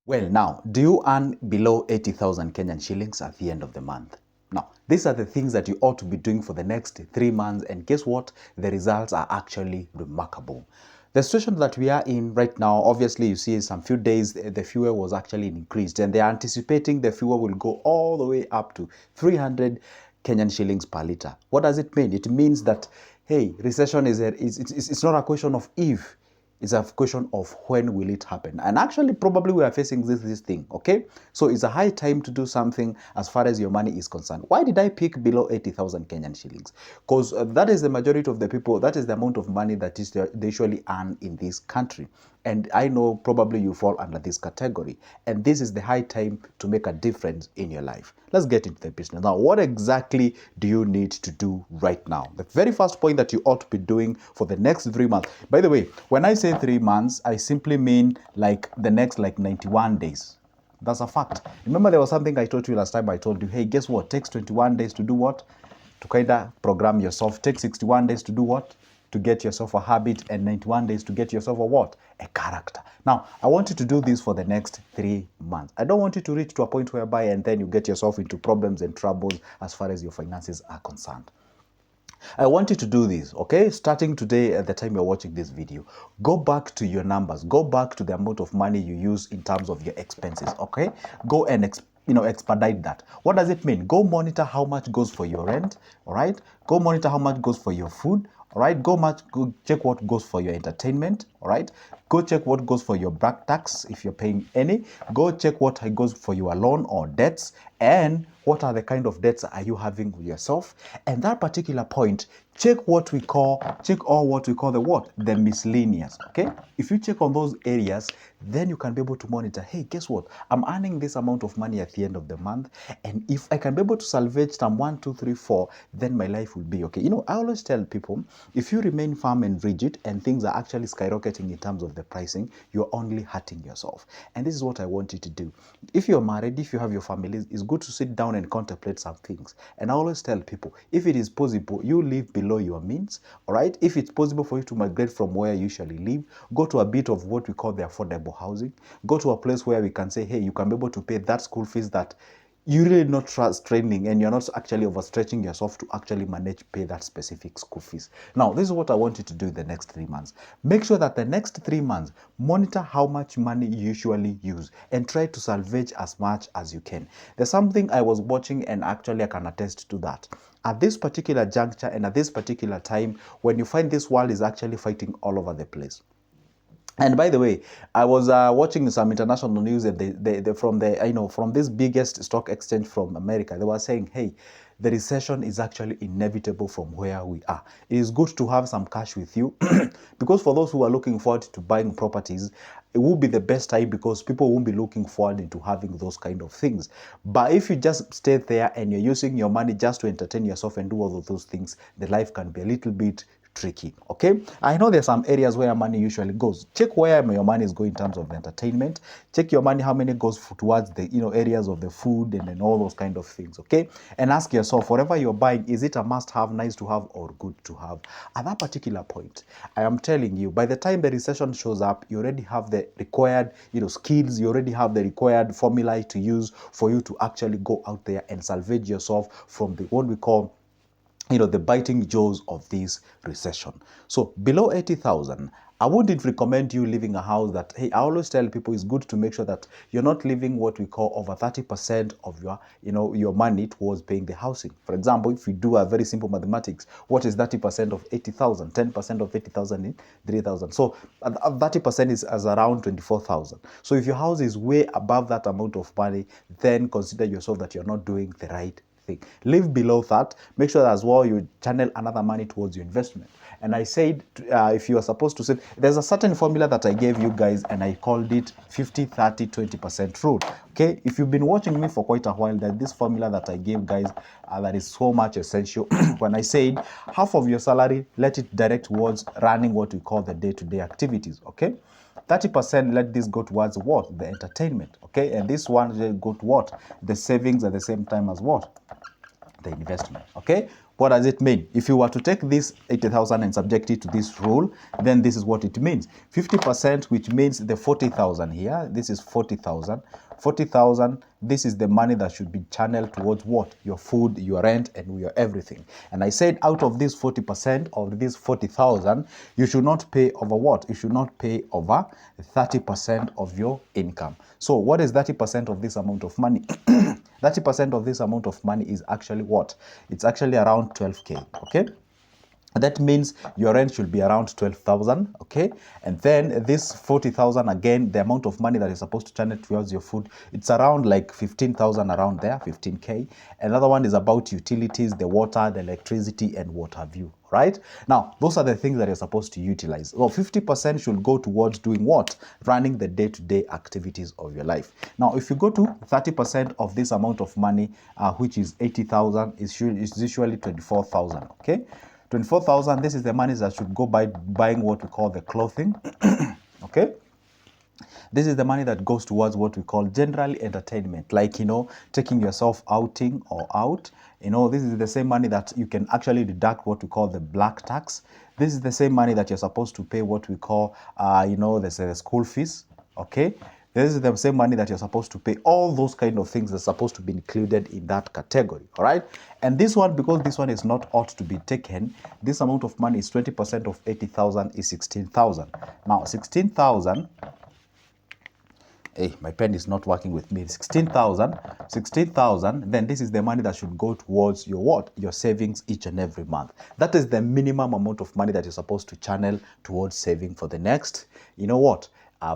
Well, now, do you earn below 80,000 Kenyan shillings at the end of the month? Now, these are the things that you ought to be doing for the next 3 months, and guess what? The results are actually remarkable. The situation that we are in right now, obviously, you see some few days, the fuel was actually increased, and they are anticipating the fuel will go all the way up to 300 Kenyan shillings per liter. What does it mean? It means that, hey, recession it's not a question of if, it's a question of when will it happen. And actually, probably we are facing this thing, okay? So it's a high time to do something as far as your money is concerned. Why did I pick below 80,000 Kenyan shillings? Because that is the majority of the people, that is the amount of money that they usually earn in this country. And I know probably you fall under this category. And this is the high time to make a difference in your life. Let's get into the business. Now, what exactly do you need to do right now? The very first point that you ought to be doing for the next 3 months. By the way, when I say 3 months, I simply mean like the next 91 days. That's a fact. Remember, there was something I told you last time. I told you, hey, guess what? It takes 21 days to do what? To kind of program yourself. Take 61 days to do what? To get yourself a habit, and 91 days to get yourself a what? A character. Now, I want you to do this for the next 3 months. I don't want you to reach to a point whereby and then you get yourself into problems and troubles as far as your finances are concerned. I want you to do this, okay? Starting today at the time you're watching this video, go back to your numbers. Go back to the amount of money you use in terms of your expenses, okay? Go and expedite that. What does it mean? Go monitor how much goes for your rent, all right? Go monitor how much goes for your food, all right? Go check what goes for your entertainment, all right? Go check what goes for your back tax if you're paying any. Go check what goes for your loan or debts, and what are the kind of debts are you having with yourself. And that particular point, check all what we call the miscellaneous, okay? If you check on those areas, then you can be able to monitor, hey, guess what? I'm earning this amount of money at the end of the month, and if I can be able to salvage some 1, 2, 3, 4, then my life will be okay. I always tell people, if you remain firm and rigid and things are actually skyrocketing in terms of the pricing, you're only hurting yourself. And this is what I want you to do. If you're married, if you have your family, it's good to sit down and contemplate some things. And I always tell people, if it is possible, you live below your means, all right? If it's possible for you to migrate from where you usually live, go to a bit of what we call the affordable housing. Go to a place where we can say, hey, you can be able to pay that school fees that you really not training, and you're not actually overstretching yourself to actually pay that specific school fees. Now, this is what I want you to do the next 3 months. Make sure that the next 3 months, monitor how much money you usually use and try to salvage as much as you can. There's something I was watching, and actually I can attest to that. At this particular juncture and at this particular time, when you find this world is actually fighting all over the place. And by the way, I was watching some international news, and they from this biggest stock exchange from America, they were saying, hey, the recession is actually inevitable from where we are. It is good to have some cash with you because for those who are looking forward to buying properties, it will be the best time because people won't be looking forward into having those kind of things. But if you just stay there and you're using your money just to entertain yourself and do all of those things, the life can be a little bit tricky, okay? I know there's some areas where money usually goes. Check where your money is going in terms of the entertainment. Check your money, how many goes towards the areas of the food and all those kind of things, okay? And ask yourself, whatever you're buying, is it a must-have, nice to have, or good to have? At that particular point, I am telling you, by the time the recession shows up, you already have the required skills, you already have the required formulae to use for you to actually go out there and salvage yourself from what we call the biting jaws of this recession. So below 80,000, I wouldn't recommend you living a house that, hey, I always tell people it's good to make sure that you're not living what we call over 30% of your money towards paying the housing. For example, if we do a very simple mathematics, what is 30% of 80,000? 10% of 80,000 is 3,000. So 30% is as around 24,000. So if your house is way above that amount of money, then consider yourself that you're not doing the right thing. Live below that. Make sure as well you channel another money towards your investment. And I said, if you are supposed to say, there's a certain formula that I gave you guys, and I called it 50, 30, 20% rule. Okay, if you've been watching me for quite a while, that this formula that I gave guys, that is so much essential. When I said half of your salary, let it direct towards running what we call the day-to-day activities. Okay, 30% let this go towards what? The entertainment. Okay, and this one go to what? The savings at the same time as what? The investment. Okay, What does it mean? If you were to take this 80,000 and subject it to this rule, then this is what it means. 50%, which means the 40,000 here. This is 40,000. 40,000, this is the money that should be channeled towards what? Your food, your rent, and your everything. And I said out of this 40% of this 40,000, you should not pay over what? You should not pay over 30% of your income. So what is 30% of this amount of money? 30% of this amount of money is actually what? It's actually around 12K, okay? That means your rent should be around 12,000, okay? And then this 40,000, again, the amount of money that is supposed to channel towards your food, it's around like 15,000 around there, 15K. Another one is about utilities, the water, the electricity, and what have you, right? Now, those are the things that you're supposed to utilize. Well, 50% should go towards doing what? Running the day-to-day activities of your life. Now, if you go to 30% of this amount of money, which is 80,000, is usually 24,000, okay? 24,000, this is the money that should go by buying what we call the clothing, okay? This is the money that goes towards what we call generally entertainment, like, you know, taking yourself outing or out. You know, this is the same money that you can actually deduct what we call the black tax. This is the same money that you're supposed to pay what we call, you know, the school fees, okay? This is the same money that you're supposed to pay. All those kind of things are supposed to be included in that category, all right? And this one, because this one is not ought to be taken, this amount of money is 20% of 80,000 is 16,000. Now, 16,000, hey, my pen is not working with me. 16,000, then this is the money that should go towards your what? Your savings each and every month. That is the minimum amount of money that you're supposed to channel towards saving for the next, you know what?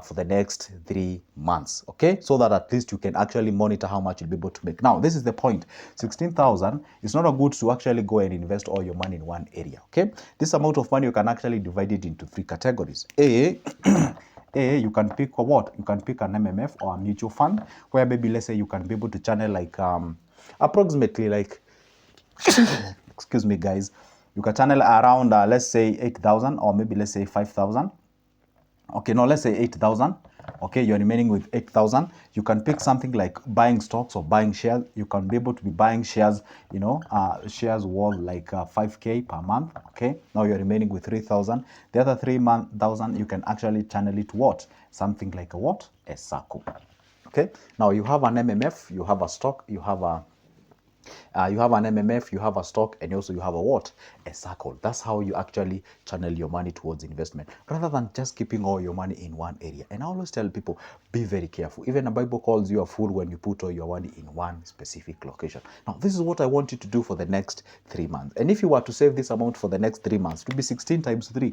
For the next 3 months, okay? So that at least you can actually monitor how much you'll be able to make. Now, this is the point. 16,000, it's not a good to actually go and invest all your money in one area, okay? This amount of money, you can actually divide it into 3 categories. You can pick what? You can pick an MMF or a mutual fund, where maybe, let's say, you can be able to channel like approximately like, excuse me, guys, you can channel around, let's say 8,000 or maybe let's say 5,000. Okay, no, let's say 8,000. Okay, you're remaining with 8,000. You can pick something like buying stocks or buying shares. You can be able to be buying shares, you know, shares worth like 5K per month. Okay, now you're remaining with 3,000. The other 3,000, you can actually channel it what? Something like a what? A circle. Okay, now you have an MMF, you have a stock, you have a you have an MMF, you have a stock, and also you have a what? A circle. That's how you actually channel your money towards investment, rather than just keeping all your money in one area. And I always tell people, be very careful. Even the Bible calls you a fool when you put all your money in one specific location. Now, this is what I want you to do for the next 3 months. And if you were to save this amount for the next 3 months, it will be 16 times 3.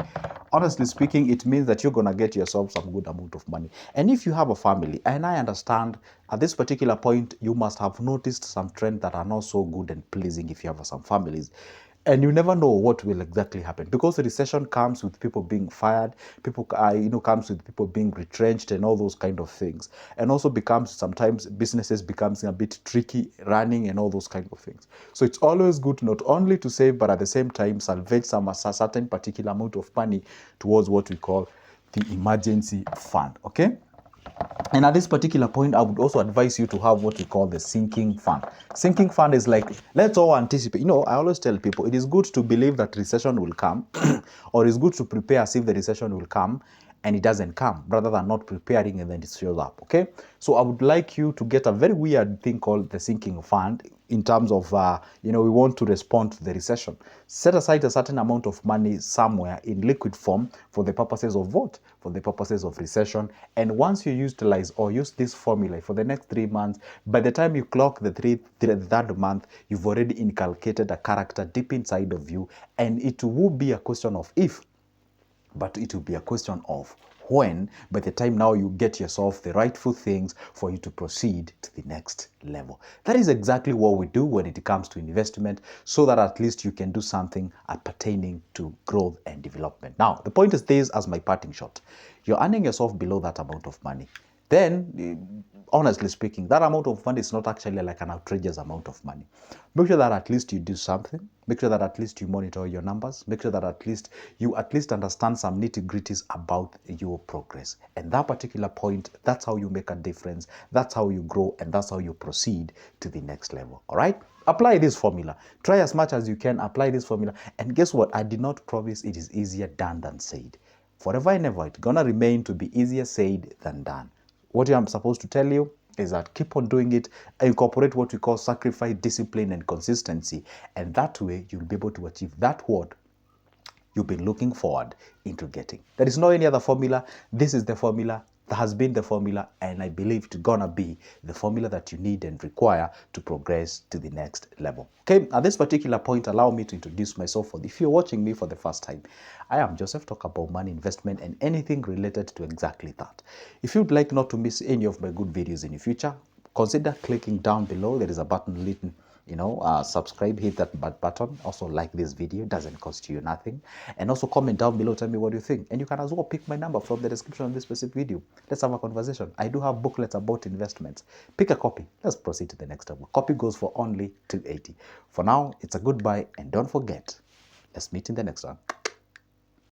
Honestly speaking, it means that you're going to get yourself some good amount of money. And if you have a family, and I understand at this particular point, you must have noticed some trends that are not so good and pleasing if you have some families. And you never know what will exactly happen, because the recession comes with people being fired, people, comes with people being retrenched and all those kind of things. And also becomes sometimes businesses becomes a bit tricky running and all those kind of things. So it's always good not only to save, but at the same time salvage a certain particular amount of money towards what we call the emergency fund, okay? And at this particular point, I would also advise you to have what we call the sinking fund. Sinking fund is like, let's all anticipate. You know, I always tell people it is good to believe that recession will come, or it's good to prepare as if the recession will come and it doesn't come, rather than not preparing and then it shows up, okay? So I would like you to get a very weird thing called the sinking fund in terms of, we want to respond to the recession. Set aside a certain amount of money somewhere in liquid form for the purposes of what? For the purposes of recession. And once you utilize or use this formula for the next 3 months, by the time you clock the third month, you've already inculcated a character deep inside of you, and it will be a question of if, but it will be a question of when, by the time now you get yourself the rightful things for you to proceed to the next level. That is exactly what we do when it comes to investment, so that at least you can do something pertaining to growth and development. Now, the point is this as my parting shot. You're earning yourself below that amount of money. Then, honestly speaking, that amount of money is not actually like an outrageous amount of money. Make sure that at least you do something. Make sure that at least you monitor your numbers. Make sure that at least you understand some nitty-gritties about your progress. And that particular point, that's how you make a difference. That's how you grow, and that's how you proceed to the next level. All right? Apply this formula. Try as much as you can, apply this formula. And guess what? I did not promise it is easier done than said. Forever and ever, it's gonna remain to be easier said than done. What I'm supposed to tell you is that keep on doing it, incorporate what we call sacrifice, discipline, and consistency. And that way, you'll be able to achieve that what you've been looking forward into getting. There is no any other formula. This is the formula. That has been the formula, and I believe it's gonna be the formula that you need and require to progress to the next level. Okay, at this particular point, allow me to introduce myself. If you're watching me for the first time, I am Joseph, talk about money, investment, and anything related to exactly that. If you'd like not to miss any of my good videos in the future, consider clicking down below. There is a button written, subscribe, hit that button. Also like this video, it doesn't cost you nothing. And also comment down below, tell me what you think. And you can as well pick my number from the description of this specific video. Let's have a conversation. I do have booklets about investments. Pick a copy. Let's proceed to the next level. Copy goes for only $280. For now, it's a goodbye, and don't forget, let's meet in the next one.